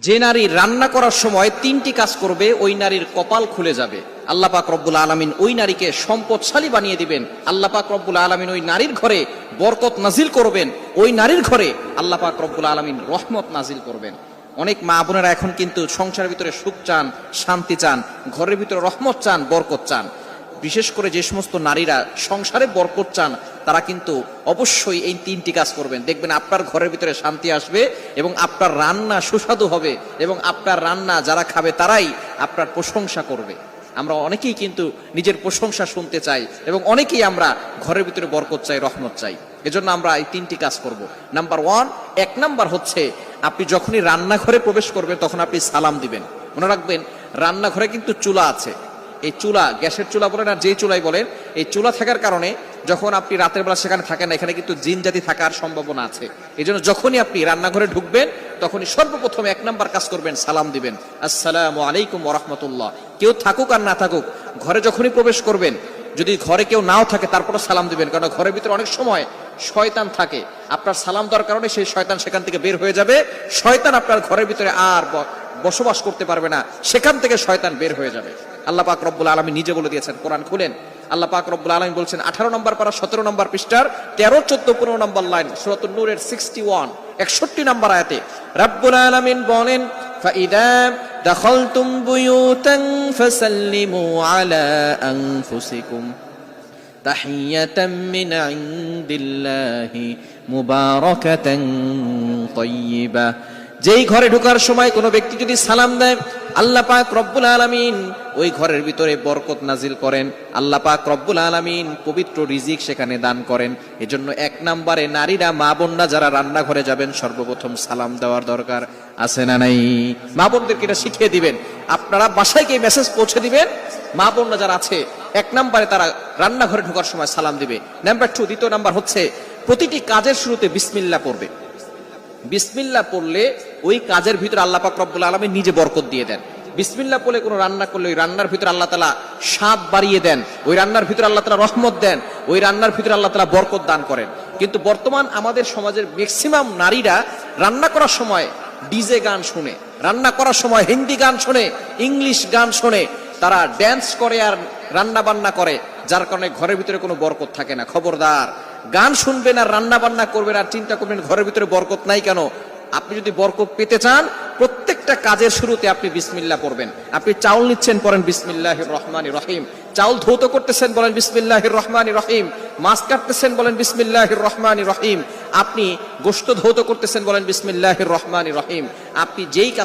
যে নারী রান্না করার সময় তিনটি কাজ করবে ওই নারীর কপাল খুলে যাবে। আল্লাহ পাক রব্বুল আলামিন ওই নারীকে সম্পদশালী বানিয়ে দিবেন। আল্লাহ পাক রব্বুল আলামিন ওই নারীর ঘরে বরকত নাজিল করবেন। ওই নারীর ঘরে আল্লাহ পাক রব্বুল আলামিন রহমত নাজিল করবেন। অনেক মা বোনেরা এখন কিন্তু সংসারের ভিতরে সুখ চান, শান্তি চান, ঘরের ভিতরে রহমত চান, বরকত চান। বিশেষ করে যে সমস্ত নারীরা সংসারে বরকত চান তারা কিন্তু অবশ্যই এই তিনটি কাজ করবেন। দেখবেন আপনার ঘরের ভিতরে শান্তি আসবে এবং আপনার রান্না সুস্বাদু হবে এবং আপনার রান্না যারা খাবে তারাই আপনার প্রশংসা করবে। আমরা অনেকেই কিন্তু নিজের প্রশংসা শুনতে চাই এবং অনেকেই আমরা ঘরের ভিতরে বরকত চাই, রহমত চাই। এজন্য আমরা এই তিনটি কাজ করব। নাম্বার ওয়ান, এক নাম্বার হচ্ছে আপনি যখনই রান্নাঘরে প্রবেশ করবেন তখন আপনি সালাম দিবেন। মনে রাখবেন রান্নাঘরে কিন্তু চুলা আছে। এই চুলা, গ্যাসের চুলা বলেন আর যে চুলাই বলেন, এই চুলা থাকার কারণে যখন আপনি রাতের বেলা সেখানে থাকেন না, এখানে কিন্তু জিন জাতি থাকার সম্ভাবনা আছে। এই জন্য যখনই আপনি রান্নাঘরে ঢুকবেন তখনই সর্বপ্রথম এক নাম্বার কাজ করবেন, সালাম দিবেন, আসসালামু আলাইকুম ওয়া রাহমাতুল্লাহ। কেউ থাকুক আর না থাকুক, ঘরে যখনই প্রবেশ করবেন, যদি ঘরে কেউ নাও থাকে তারপরে সালাম দিবেন, কারণ ঘরের ভিতরে অনেক সময় শয়তান থাকে। আপনার সালাম দেওয়ার কারণে সেই শয়তান সেখান থেকে বের হয়ে যাবে। শয়তান আপনার ঘরের ভিতরে আর বসবাস করতে পারবে না, সেখান থেকে শয়তান বের হয়ে যাবে। আল্লাহ পাক রব্বুল আলামিন নিজে বলে দিয়েছেন, কোরআন খুলেন, আল্লাহ পাক রব্বুল আলামিন বলছেন 18 নম্বর পারা 17 নম্বর পৃষ্ঠার 13, 14, 15 নম্বর লাইন, সূরাতুন নূরের 61, 61 নম্বর আয়াতে রব্বুল আলামিন বলেন, ফাইদা দাখালতুম বুয়ুতান ফাসাল্লিমু আলা আনফুসিকুম তাহিয়াতাম মিন ইনদিল্লাহি মুবারাকাতান তাইয়্যিবা। যেই ঘরে ঢোকার সময় কোনো ব্যক্তি যদি সালাম দেয়, আল্লাহ পাক রব্বুল আলামিন ওই ঘরের ভিতরে বরকত নাজিল করেন। আল্লাহ পাক রব্বুল আলামিন পবিত্র রিজিক সেখানে দান করেন। এজন্য এক নম্বরে নারীরা, মা বোনরা যারা রান্নাঘরে যাবেন সর্বপ্রথম সালাম দেওয়ার দরকার আছে না নাই? মা বোনদেরকে এটা শিখিয়ে দিবেন, আপনারা বাসায় গিয়ে মেসেজ পৌঁছে দিবেন। মা বোনরা যারা আছে এক নম্বরে তারা রান্নাঘরে ঢোকার সময় সালাম দিবে। নাম্বার 2, দ্বিতীয় নাম্বার হচ্ছে প্রতিটি কাজের শুরুতে বিসমিল্লাহ পড়বে। বিসমিল্লাহ পড়লে ওই কাজের ভিতরে আল্লাহ পাক রব্বুল আলামিন নিজে বরকত দিয়ে দেন। বিসমিল্লাহ পড়লে কোনো রান্না করলে ওই রান্নার ভিতরে আল্লাহ তাআলা স্বাদ বাড়িয়ে দেন, ওই রান্নার ভিতরে আল্লাহ তাআলা রহমত দেন, ওই রান্নার ভিতরে আল্লাহ তাআলা বরকত দান করেন। কিন্তু বর্তমান আমাদের সমাজের ম্যাক্সিমাম নারীরা রান্না করার সময় ডিজে গান শুনে, রান্না করার সময় হিন্দি গান শুনে, ইংলিশ গান শুনে, তারা ড্যান্স করে আর রান্না বান্না করে, যার কারণে ঘরের ভিতরে কোনো বরকত থাকে না। খবরদার, গান শুনবেন আর রান্না বান্না করবেন আর চিন্তা করবেন ঘরের ভিতরে বরকত নাই কেন। আপনি যদি বরকত পেতে চান, প্রত্যেকটা কাজের শুরুতে আপনি বিসমিল্লাহ পড়বেন। আপনি চাউল নিচ্ছেন, পড়েন বিসমিল্লাহির রহমানির রহিম। চাউল ধৌত করতেছেন, বলেন বিসমিল্লাহির রহমানির রহিম। মাছ কাটতেছেন, বলেন বিসমিল্লাহির রহমানির রহিম। আপনি গোশত ধৌত করতেছেন, বলেন বিসমিল্লাহির রহমানির রহিম। আপনি যেই কাজ